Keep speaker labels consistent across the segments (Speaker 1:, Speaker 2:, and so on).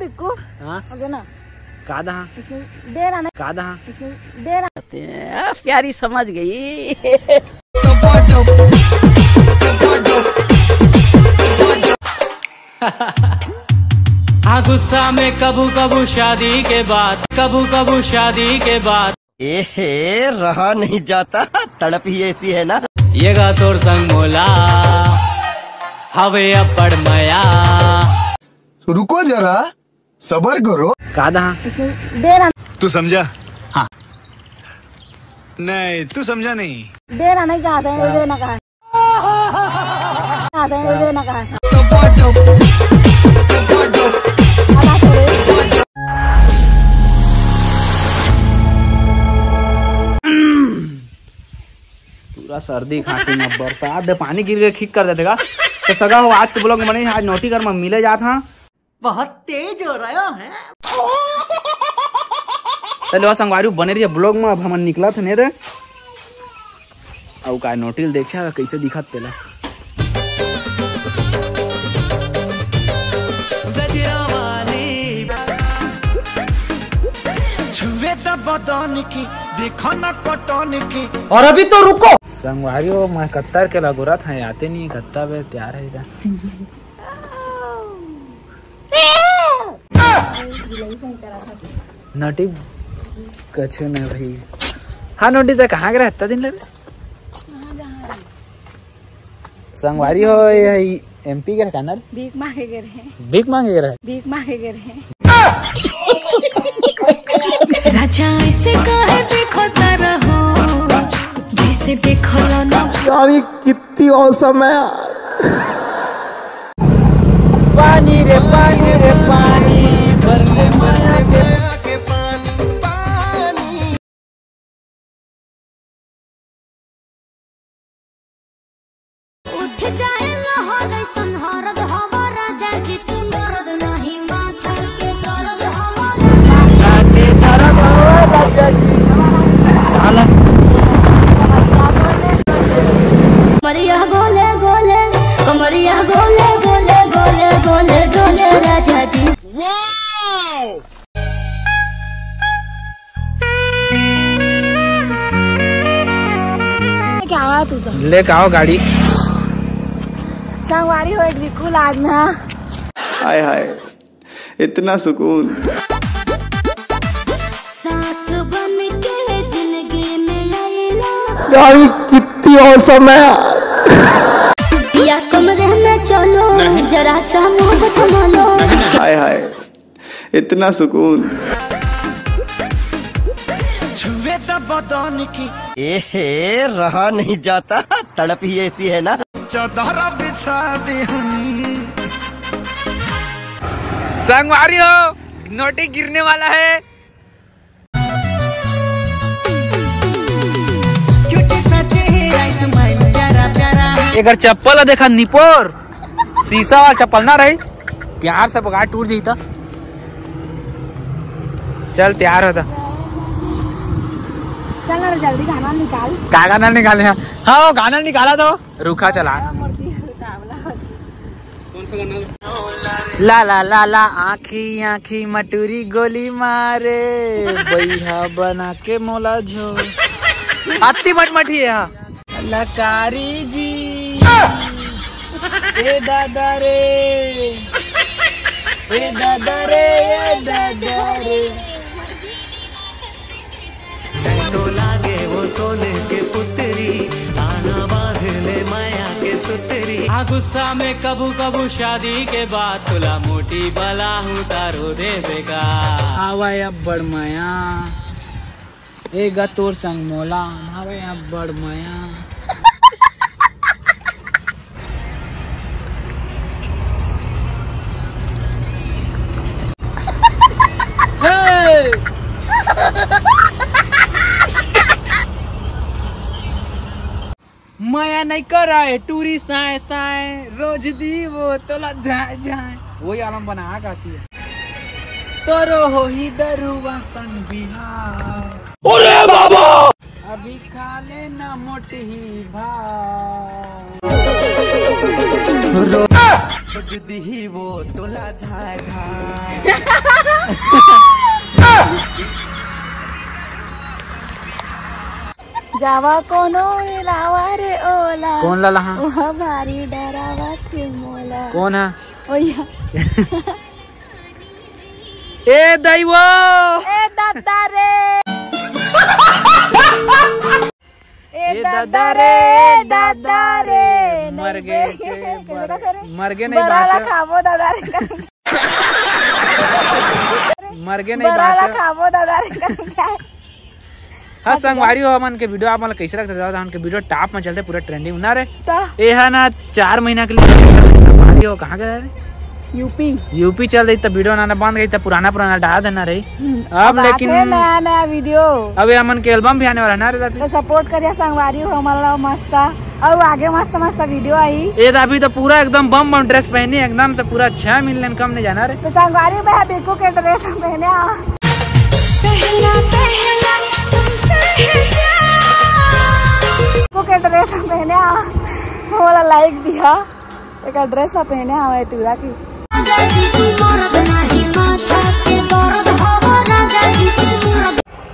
Speaker 1: बिक्कू
Speaker 2: हाँ
Speaker 1: ना
Speaker 2: कादा
Speaker 1: इसने दे रहा ना
Speaker 2: कादा
Speaker 1: इसने दे रहा
Speaker 3: प्यारी समझ गई।
Speaker 4: गुस्सा में कबू कबू शादी के बाद, कबू कबू शादी के बाद
Speaker 5: एहे रहा नहीं जाता, तड़प ही ऐसी है ना।
Speaker 4: ये गा तोर संग मोला हवे अब्बड़ मया।
Speaker 6: रुको जरा सबर करो।
Speaker 2: कादा
Speaker 1: इसने दे रहा
Speaker 6: तू समझा? हाँ नहीं तू समझा नहीं।
Speaker 1: दे रहा नहीं कहा था देना कहा देना कहा
Speaker 2: पूरा सर्दी खांसी में बरसात दे पानी गिर के ठीक कर देते का। तो सगा हो आज के ब्लॉग में बने आज नोटी कर में मिले जात हाँ।
Speaker 3: बहुत तेज हो रहा है।
Speaker 2: चलो संगवारी बने रही ब्लॉग में। अब हम निकला थे नहीं रे अब का नोटिल देखा कैसे दिखत तेला।
Speaker 4: की देखो ना कटौन की।
Speaker 2: और अभी तो रुको संगवारी हो मैं कत्तर के लगोरा था आते नहीं कत्ता बे तैयार है इधर। नोटी कछु नहीं भाई। हाँ नोटी तो कहाँ गया इतना दिन लगे संगवारी हो एमपी के रहना
Speaker 1: भीख मांगे गए हैं।
Speaker 2: भीख मांगे रहे
Speaker 1: भीख मांगे गए हैं।
Speaker 7: राजा ऐसे कहे देखो तारा हो जैसे देखो ना।
Speaker 6: यार कितनी औसम है यार।
Speaker 2: पानी रे पानी रे पानी बरले बरसे के
Speaker 5: पानी पानी।
Speaker 7: उठ जाएगा हो दैसन हरद हवा राजा जी तुम दर्द नहीं माथा के दर्द हवा
Speaker 2: राजा जी
Speaker 7: कमरिया गोले गोले कमरिया गोले गोले गोले गोले डोले राजा जी।
Speaker 1: क्या हुआ तू तो
Speaker 2: लेके आओ गाड़ी।
Speaker 1: संगवारी हो बिल्कुल आज ना।
Speaker 6: हाय हाय इतना सुकून।
Speaker 7: सास बन के जिंदगी में आइला
Speaker 6: यार कितनी औसम है यार।
Speaker 7: या कमरे में चलो जरा सा मोहब्बत मानो।
Speaker 6: हाय हाय इतना सुकून।
Speaker 4: छुए तो बदन की
Speaker 5: एहे रहा नहीं जाता, तड़प ही ऐसी है ना।
Speaker 4: चदरा बिछा दी हनी।
Speaker 2: संगवारी हो नोटी गिरने वाला है। अगर चप्पल है देखा निपोर शीशा वाला चप्पल ना रही प्यार से बगाड़ टूट जाता। चल तैयार होता
Speaker 1: चल रे जल्दी गाना निकाल।
Speaker 2: का गाना निकाले हैं? हाँ वो गाना निकाला तो रुखा चला। ला ला ला ला आखी आखी मटूरी गोली मारे बैहा बना के मोला झो अति मटमठी है। लकारी जी ए दादा रे ए दादा रे ए दादा रे।
Speaker 4: तो लागे वो सोने के पुत्री आना बांध ले माया के सुतरी। गुस्सा में कबू कबू शादी के बाद तुला मोटी बला हूँ तारो देवेगा।
Speaker 2: आवा अब बड़ माया ए गा तोर संग मोला हवे अब बड़ माया। माया नहीं कर रहा है टूरी साए साए रोज दी वो तोला जाए जाए वही आलम बना गाती है। तोरो हो ही दरुआ संग बिहार। अरे बाबा अभी खा लेना मोटी ही भाव।
Speaker 5: रोज दी वो तोला जाए जाए।
Speaker 1: जावा कोनो लावा रे ओला
Speaker 2: कौन लाला हाँ?
Speaker 1: वह भारी डरावा थे मोला।
Speaker 2: कौन है?
Speaker 1: ओया
Speaker 2: ए दैवो
Speaker 1: ए दादा रे ए दादा रे
Speaker 2: मर गए मर गए नहीं
Speaker 1: बराला
Speaker 2: बाचा
Speaker 1: खाबो दादा रे
Speaker 2: मर गए नहीं
Speaker 1: बराला
Speaker 2: बाचा।
Speaker 1: खाबो दादा रे।
Speaker 2: हाँ संगवारी हो हमन के वीडियो आप मन कैसे लगता है? हमन के वीडियो टॉप में चलते पूरा ट्रेंडिंग ना रे। ये है ना 4 महीना के लिए संगवारी हो कहाँ गए रे? यूपी चल रही तब वीडियो बनाना बंद गई तब पुराना डाल देना रही। अब लेकिन
Speaker 1: नया वीडियो
Speaker 2: अब हमन के एल्बम भी आने वाला ना रे।
Speaker 1: तो सपोर्ट करिए संगवारी हो हमारा मस्त और आगे मस्त मस्त वीडियो आई।
Speaker 2: ये अभी तो पूरा एकदम बम बम ड्रेस पहनी एकदम से पूरा 6 मिलियन कम नहीं जाना रे।
Speaker 1: तो संगवारी में बिकू के ड्रेस पहने बिकू के ड्रेस पहने वाला लाइक दिया एक ड्रेस पहने आवे टूरा की।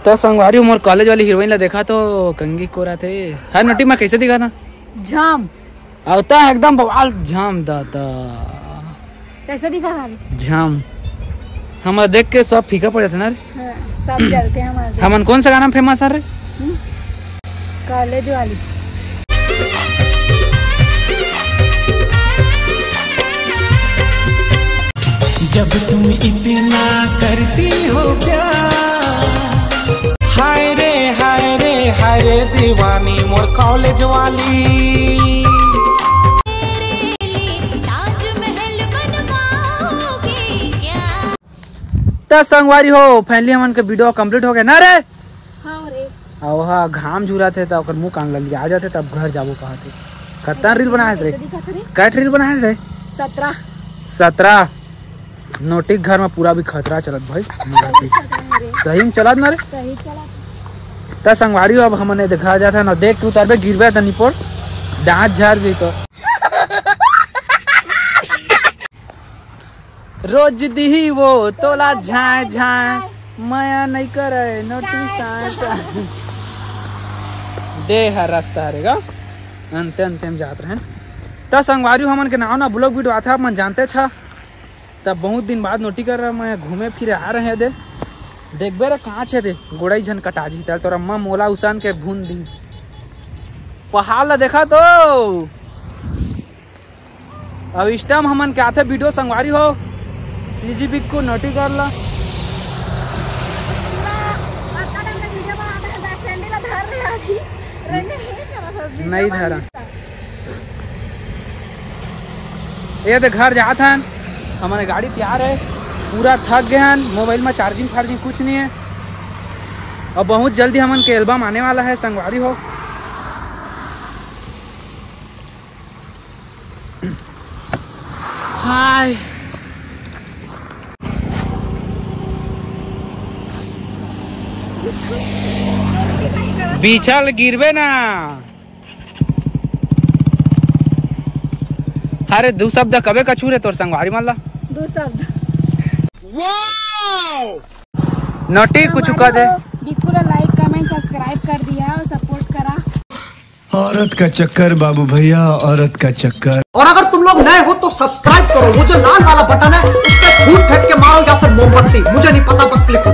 Speaker 2: तो संगवारी मोर कॉलेज वाली हीरोइन ला देखा तो कंगी कोरा थे। हर नोटी में कैसे दिखा था?
Speaker 1: झाम
Speaker 2: आवता है एकदम बवाल झाम दादा।
Speaker 1: कैसे दिखा था?
Speaker 2: झाम हमारा देख के सब फीका पड़ जाता ना रे।
Speaker 1: सब जलते हैं हमारे।
Speaker 2: हमन कौन सा गाना फेमस है रे?
Speaker 1: कॉलेज वाली।
Speaker 4: जब तुम इतना करती हो प्यार। हाय रे दीवानी मोर कॉलेज वाली। तो संगवारी हो फाइनली हमन के वीडियो कंप्लीट हो गया ना रे।
Speaker 1: हाँ रे।
Speaker 2: और हाँ घाम झुरा थे तो मुँह कान लग आ जाते तब घर जाबो कहा थे। कितना रील बनाए थे? क्या रील बनाए थे? 17 नोटिक घर में पूरा भी खतरा चलत भाई। सही में चलत ना रे।
Speaker 1: सही चला।
Speaker 2: तो संगवारी अब हमने देखा जाता ना देख के उतारबे गिरबे तनी पर दांत झाड़ जी तो रोज दी वो तोला झाए माया नहीं करे नोटिस दे हर रास्ता रहेगा अंते में जात रहे। तो संगवारी हमन के नाव ना ब्लॉग वीडियो आता है मन जानते छा। तब बहुत दिन बाद नोटी कर रहा मैं घूमे फिरे आ रहे हैं। देखबे रे कहाँ छे दे गोड़ाई झन कटा जी तोरा अम्मा मोला उसान के भून दी पहाड़ ला देखा तो अब इस टाइम हमन के आते वीडियो संगवारी हो सीजी बिक को नोटी कर ला। नहीं धरा ये तो घर जात हैं हमारे गाड़ी तैयार है पूरा थक गए हैं। मोबाइल में चार्जिंग फार्जिंग कुछ नहीं है और बहुत जल्दी हमन के एल्बम आने वाला है संगवारी हो। हाय बिछल गिरबे ना। अरे दो शब्द कबे कछू रे तोर संगवारी मान ला
Speaker 1: 2 शब्द।
Speaker 2: नोटी कुछ कह दे।
Speaker 1: बिकू ने लाइक कमेंट सब्सक्राइब कर दिया और सपोर्ट करा।
Speaker 6: औरत का चक्कर बाबू भैया, औरत का चक्कर।
Speaker 3: और अगर तुम लोग नए हो तो सब्सक्राइब करो, वो जो लाल वाला बटन है उस पर फूट फेंक के मारो या फिर मोमबत्ती, मुझे नहीं पता, बस क्लिक